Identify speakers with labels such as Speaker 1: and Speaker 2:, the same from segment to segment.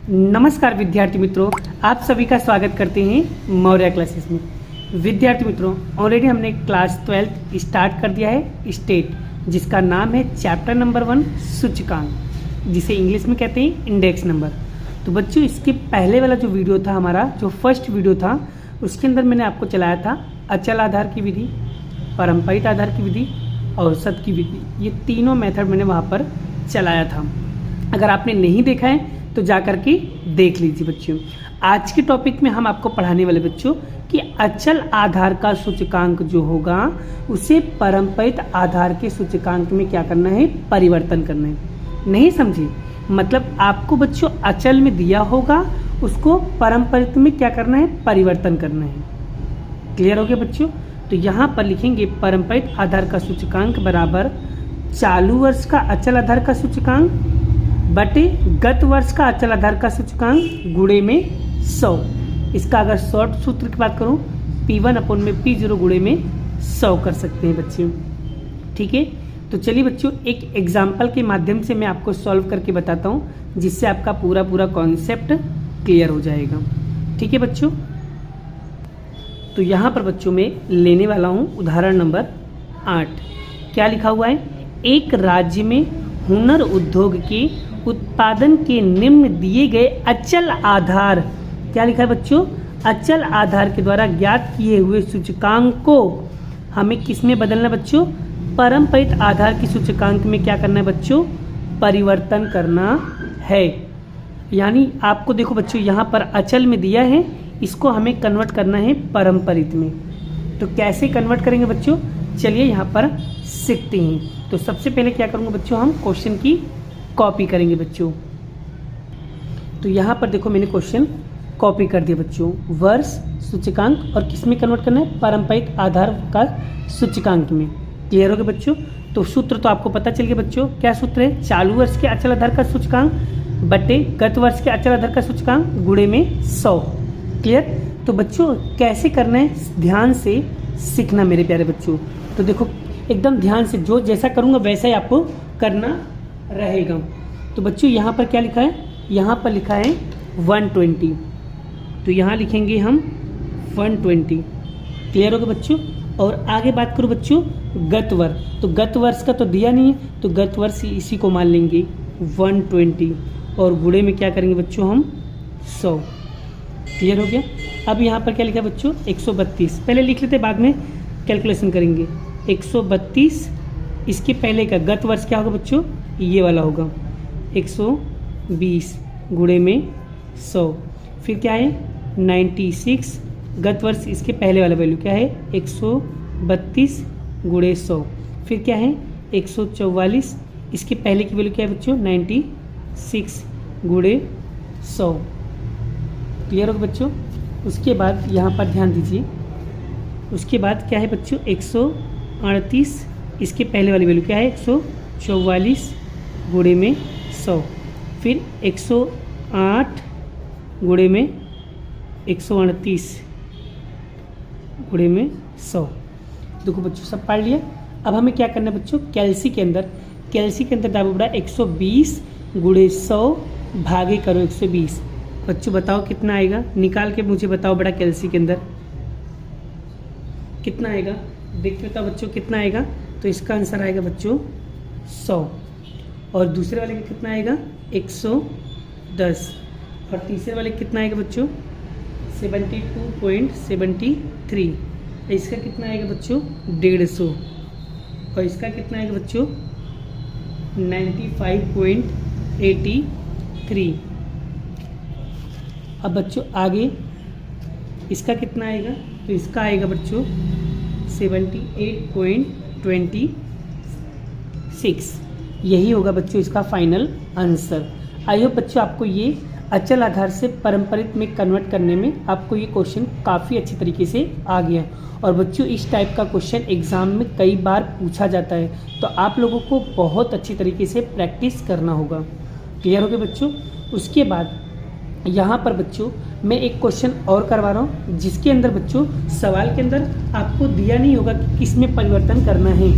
Speaker 1: नमस्कार विद्यार्थी मित्रों, आप सभी का स्वागत करते हैं मौर्य क्लासेस में। विद्यार्थी मित्रों, ऑलरेडी हमने क्लास 12 स्टार्ट कर दिया है स्टेट, जिसका नाम है चैप्टर नंबर 1 सूचकांक, जिसे इंग्लिश में कहते हैं इंडेक्स नंबर। तो बच्चों, इसके पहले वाला जो वीडियो था हमारा, जो फर्स्ट वीडियो था, उसके अंदर मैंने आपको चलाया था अचल आधार की विधि, पारंपरिक आधार की विधि, औसत की विधि। ये तीनों मेथड मैंने वहाँ पर चलाया था। अगर आपने नहीं देखा है तो जा कर के देख लीजिए बच्चों। आज के टॉपिक में हम आपको पढ़ाने वाले बच्चों कि अचल आधार का सूचकांक जो होगा उसे पारंपरिक आधार के सूचकांक में क्या करना है, परिवर्तन करना है। नहीं समझे? मतलब आपको बच्चों अचल में दिया होगा, उसको पारंपरिक में क्या करना है, परिवर्तन करना है। क्लियर हो गया बच्चों? तो यहाँ पर लिखेंगे पारंपरिक आधार का सूचकांक बराबर चालू वर्ष का अचल आधार का सूचकांक बटे गत वर्ष का अचल आधार का सूचकांक गुणे में 100। इसका अगर शॉर्ट सूत्र की बात करूं, P1/P0 गुणे में 100 कर सकते हैं बच्चों। ठीक है, तो चलिए बच्चों, एक एग्जाम्पल के माध्यम से मैं आपको सॉल्व करके बताता हूं, जिससे आपका पूरा कॉन्सेप्ट क्लियर हो जाएगा। ठीक है बच्चों, तो यहाँ पर बच्चों में लेने वाला हूँ उदाहरण नंबर 8। क्या लिखा हुआ है? एक राज्य में हुनर उद्योग के उत्पादन के निम्न दिए गए अचल आधार, क्या लिखा है बच्चों, अचल आधार के द्वारा ज्ञात किए हुए सूचकांक को हमें किस में बदलना है बच्चों, पारंपरिक आधार की सूचकांक में क्या करना है बच्चों, परिवर्तन करना है। यानी आपको देखो बच्चों, यहाँ पर अचल में दिया है, इसको हमें कन्वर्ट करना है पारंपरिक में। तो कैसे कन्वर्ट करेंगे बच्चों, चलिए यहाँ पर सीखते हैं। तो सबसे पहले क्या करूँगा बच्चों, हम क्वेश्चन की कॉपी करेंगे बच्चों। तो यहाँ पर देखो, मैंने क्वेश्चन कॉपी कर दिया बच्चों। वर्ष सूचकांक और किस में कन्वर्ट करना है, पारंपरिक आधार का सूचकांक में। क्लियर हो गया बच्चों? तो सूत्र तो आपको पता चल गया बच्चों। क्या सूत्र है? चालू वर्ष के अचल आधार का सूचकांक बटे गत वर्ष के अचल आधार का सूचकांक गुणे में 100। क्लियर? तो बच्चों कैसे करना है, ध्यान से सीखना मेरे प्यारे बच्चों। तो देखो एकदम ध्यान से, जो जैसा करूँगा वैसा ही आपको करना रहेगा। तो बच्चों यहाँ पर क्या लिखा है, यहाँ पर लिखा है 120, तो यहाँ लिखेंगे हम 120। क्लियर हो गया बच्चों? और आगे बात करूँ बच्चों गत वर्ष, तो गत वर्ष का तो दिया नहीं है, तो गत वर्ष इसी को मान लेंगे 120 और गुणे में क्या करेंगे बच्चों, हम 100। क्लियर हो गया? अब यहाँ पर क्या लिखा है बच्चों, 132। पहले लिख लेते, बाद में कैलकुलेशन करेंगे। 132, इसके पहले का गत वर्ष क्या होगा बच्चों, ये वाला होगा 120 गुणे में 100। फिर क्या है 96, गत वर्ष इसके पहले वाला वैल्यू क्या है, 132 गुणे 100। फिर क्या है 144, इसके पहले की वैल्यू क्या है बच्चों, 96 गुणे 100। क्लियर होगा बच्चों? उसके बाद यहाँ पर ध्यान दीजिए, उसके बाद क्या है बच्चों, 138, इसके पहले वाली वैल्यू क्या है, 144 गुणे में 100। फिर 108 गुणे में 138 गुणे में 100। देखो बच्चों सब पढ़ लिया। अब हमें क्या करना है बच्चों, कैलसी के अंदर दाबो बड़ा 120 गुणे 100 भागे करो 120। बच्चों बताओ कितना आएगा, निकाल के मुझे बताओ बड़ा, कैलसी के अंदर कितना आएगा, देख के बताओ बच्चों कितना आएगा। तो इसका आंसर आएगा बच्चों 100, और दूसरे वाले का कितना आएगा 110, और तीसरे वाले कितना आएगा बच्चों 72.73, इसका कितना आएगा बच्चों 150, और इसका कितना आएगा बच्चों 95.83। अब बच्चों आगे इसका कितना आएगा, तो इसका आएगा बच्चों 78.26। यही होगा बच्चों इसका फाइनल आंसर। आई होप बच्चों आपको ये अचल आधार से पारंपरिक में कन्वर्ट करने में आपको ये क्वेश्चन काफ़ी अच्छी तरीके से आ गया। और बच्चों इस टाइप का क्वेश्चन एग्ज़ाम में कई बार पूछा जाता है, तो आप लोगों को बहुत अच्छी तरीके से प्रैक्टिस करना होगा। क्लियर हो गया बच्चों? उसके बाद यहाँ पर बच्चों मैं एक क्वेश्चन और करवा रहा हूँ, जिसके अंदर बच्चों सवाल के अंदर आपको दिया नहीं होगा कि किस में परिवर्तन करना है।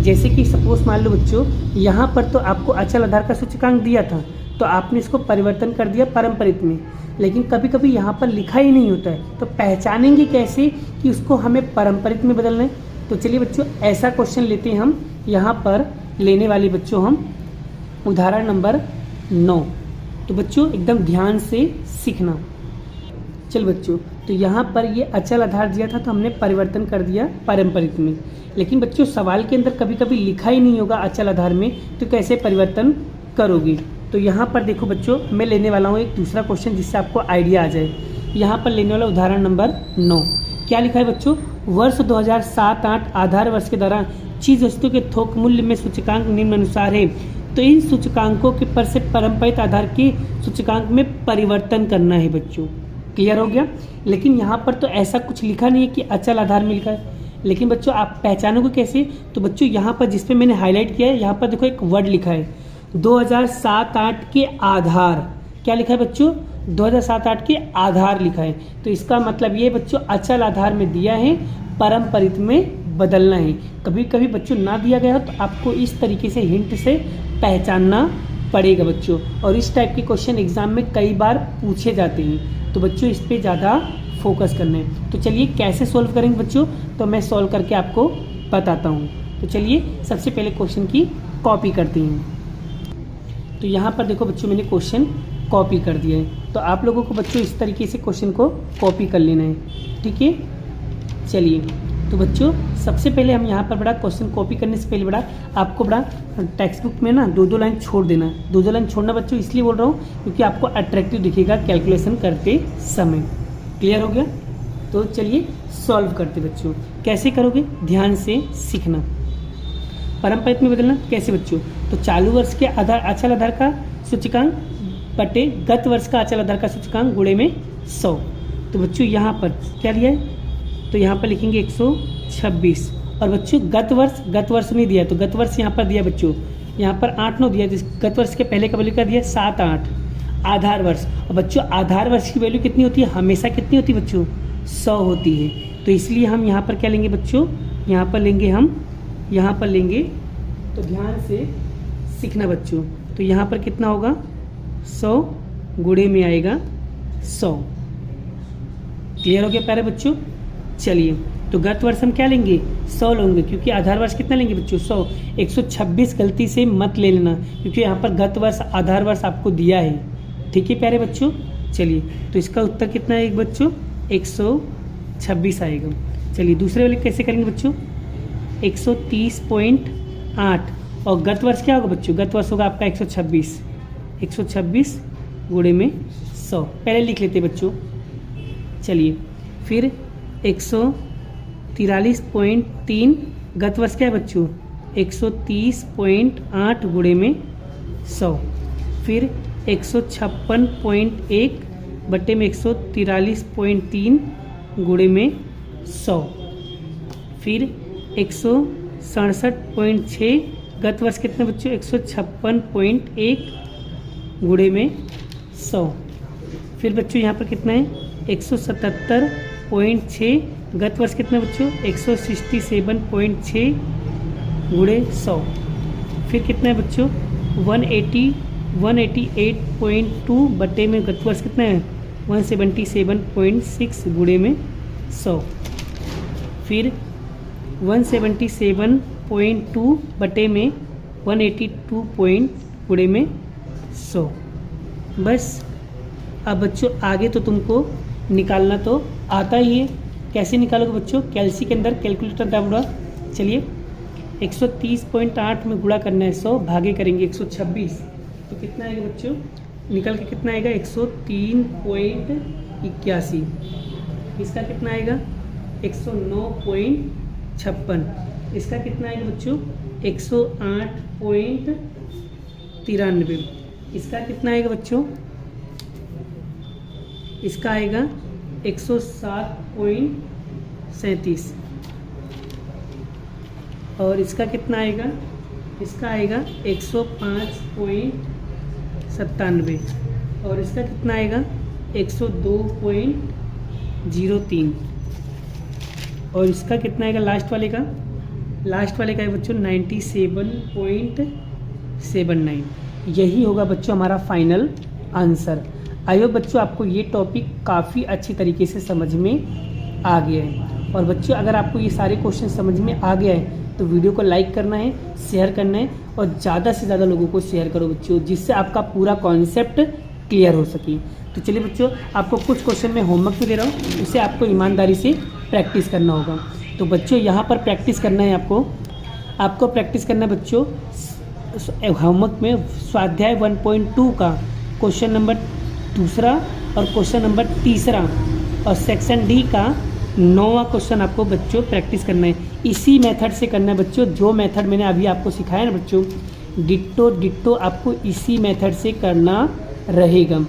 Speaker 1: जैसे कि सपोज मान लो बच्चों, यहाँ पर तो आपको अचल आधार का सूचकांक दिया था, तो आपने इसको परिवर्तन कर दिया पारंपरिक में, लेकिन कभी कभी यहाँ पर लिखा ही नहीं होता है, तो पहचानेंगे कैसे कि उसको हमें पारंपरिक में बदलना है। तो चलिए बच्चों ऐसा क्वेश्चन लेते हैं हम यहाँ पर लेने वाले बच्चों हम उदाहरण नंबर 9। तो बच्चों एकदम ध्यान से सीखना। चल बच्चों, तो यहाँ पर ये अचल आधार दिया था तो हमने परिवर्तन कर दिया पारंपरिक में, लेकिन बच्चों सवाल के अंदर कभी कभी लिखा ही नहीं होगा अचल आधार में, तो कैसे परिवर्तन करोगे। तो यहाँ पर देखो बच्चों, मैं लेने वाला हूँ एक दूसरा क्वेश्चन जिससे आपको आइडिया आ जाए। यहाँ पर लेने वाला उदाहरण नंबर 9। क्या लिखा है बच्चों, वर्ष 2007-8 आधार वर्ष के दौरान चीज वस्तु के थोक मूल्य में सूचकांक निम्नानुसार है, तो इन सूचकांकों के पर से पारंपरिक आधार के सूचकांक में परिवर्तन करना है बच्चों। क्लियर हो गया। लेकिन यहाँ पर तो ऐसा कुछ लिखा नहीं है कि अचल आधार में लिखा है, लेकिन बच्चों आप पहचानोगे कैसे। तो बच्चों यहाँ पर जिस पे मैंने हाईलाइट किया है, यहाँ पर देखो एक वर्ड लिखा है 2007-8 के आधार। क्या लिखा है बच्चों, 2007-8 के आधार लिखा है। तो इसका मतलब ये बच्चों अचल आधार में दिया है, पारंपरिक में बदलना है। कभी कभी बच्चों ना दिया गया हो तो आपको इस तरीके से हिंट से पहचानना पड़ेगा बच्चों। और इस टाइप के क्वेश्चन एग्जाम में कई बार पूछे जाते हैं, तो बच्चों इस पे ज़्यादा फोकस करना है। तो चलिए कैसे सॉल्व करेंगे बच्चों, तो मैं सॉल्व करके आपको बताता हूँ। तो चलिए सबसे पहले क्वेश्चन की कॉपी करते हैं। तो यहाँ पर देखो बच्चों मैंने क्वेश्चन कॉपी कर दिया है, तो आप लोगों को बच्चों इस तरीके से क्वेश्चन को कॉपी कर लेना है, ठीक है। चलिए तो बच्चों सबसे पहले हम यहाँ पर बड़ा क्वेश्चन कॉपी करने से पहले बड़ा आपको बड़ा टेक्स्ट बुक में ना 2-2 लाइन छोड़ देना। 2-2 लाइन छोड़ना बच्चों इसलिए बोल रहा हूँ क्योंकि आपको अट्रैक्टिव दिखेगा कैलकुलेशन करते समय। क्लियर हो गया। तो चलिए सॉल्व करते बच्चों। कैसे करोगे, ध्यान से सीखना। पारंपरिक में बदलना कैसे बच्चों, तो चालू वर्ष के आधार अचल आधार का सूचकांक बटे गत वर्ष का अचल आधार का सूचकांक गुणे में 100। तो बच्चों यहाँ पर क्या लिया है, तो यहाँ पर लिखेंगे 126। और बच्चों गत वर्ष नहीं दिया, तो गत वर्ष यहाँ पर दिया बच्चों, यहाँ पर 8-9 दिया, गत वर्ष के पहले का वैल्यू का दिया 7-8 आधार वर्ष। और बच्चों आधार वर्ष की वैल्यू कितनी होती है, हमेशा कितनी होती है बच्चों, 100 होती है। तो इसलिए हम यहाँ पर क्या लेंगे बच्चों, यहाँ पर लेंगे तो ध्यान से सीखना बच्चों। तो यहाँ पर कितना होगा, 100 गुणे में आएगा 100। क्लियर हो गया प्यारे बच्चों। चलिए तो गत वर्ष हम क्या लेंगे, 100 लेंगे, क्योंकि आधार वर्ष कितना लेंगे बच्चों, 100। 126 गलती से मत ले लेना, क्योंकि यहाँ पर गत वर्ष आधार वर्ष आपको दिया है, ठीक है प्यारे बच्चों। चलिए तो इसका उत्तर कितना है बच्चों, 126 आएगा। चलिए दूसरे वाले कैसे करेंगे बच्चों, 130.8 और गत वर्ष क्या होगा बच्चों, गत वर्ष होगा आपका 126 गुणे में 100। पहले लिख लेते बच्चों। चलिए फिर 143.3 गत वर्ष क्या है बच्चों, 130.8 गुणे में 100। फिर 156.1 बटे में 143.3 गुणे में 100। फिर 167.6 गत वर्ष कितने बच्चों, 156.1 गुणे में 100। फिर बच्चों यहाँ पर कितना है, 177.6 गत वर्ष कितना बच्चों, 167.6 गुणे 100। फिर कितना है बच्चों, 188.2 बटे में गत वर्ष कितना है, 177.6 गुणे में 100। फिर 177.2 बटे में 182 गुणे में 100। बस अब बच्चों आगे तो तुमको निकालना तो आता ही है। कैसे निकालोगे बच्चों, कैलसी के अंदर कैलकुलेटर दबाओ। चलिए 130.8 में गुणा करना है 100, भागे करेंगे 126, तो कितना आएगा बच्चों, निकल के कितना आएगा 103.81। इसका कितना आएगा 109.56। इसका कितना आएगा बच्चों 108.93। इसका कितना आएगा बच्चों, इसका आएगा 107.37। और इसका कितना आएगा, इसका आएगा 105.97। और इसका कितना आएगा 102.03। और इसका कितना आएगा लास्ट वाले का है बच्चों 97.79। यही होगा बच्चों हमारा फाइनल आंसर। आई होप बच्चों आपको ये टॉपिक काफ़ी अच्छी तरीके से समझ में आ गया है। और बच्चों अगर आपको ये सारे क्वेश्चन समझ में आ गया है तो वीडियो को लाइक करना है, शेयर करना है और ज़्यादा से ज़्यादा लोगों को शेयर करो बच्चों, जिससे आपका पूरा कॉन्सेप्ट क्लियर हो सके। तो चलिए बच्चों, आपको कुछ क्वेश्चन मैं होमवर्क में दे रहा हूँ, उसे आपको ईमानदारी से प्रैक्टिस करना होगा। तो बच्चों यहाँ पर प्रैक्टिस करना है आपको प्रैक्टिस करना है बच्चों होमवर्क में स्वाध्याय 1.2 का क्वेश्चन नंबर 2 और क्वेश्चन नंबर 3 और सेक्शन डी का 9वां क्वेश्चन आपको बच्चों प्रैक्टिस करना है। इसी मेथड से करना है बच्चों, जो मेथड मैंने अभी आपको सिखाया ना बच्चों, डिट्टो आपको इसी मेथड से करना रहेगा।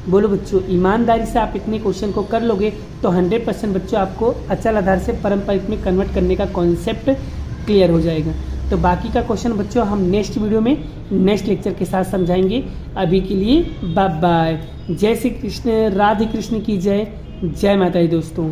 Speaker 1: बोलो बच्चों, ईमानदारी से आप इतने क्वेश्चन को कर लोगे तो 100% बच्चों आपको अचल आधार से पारंपरिक में कन्वर्ट करने का कॉन्सेप्ट क्लियर हो जाएगा। तो बाकी का क्वेश्चन बच्चों हम नेक्स्ट वीडियो में नेक्स्ट लेक्चर के साथ समझाएंगे। अभी के लिए बाय बाय। जय श्री कृष्ण, राधे कृष्ण की जय, जय माता दी दोस्तों।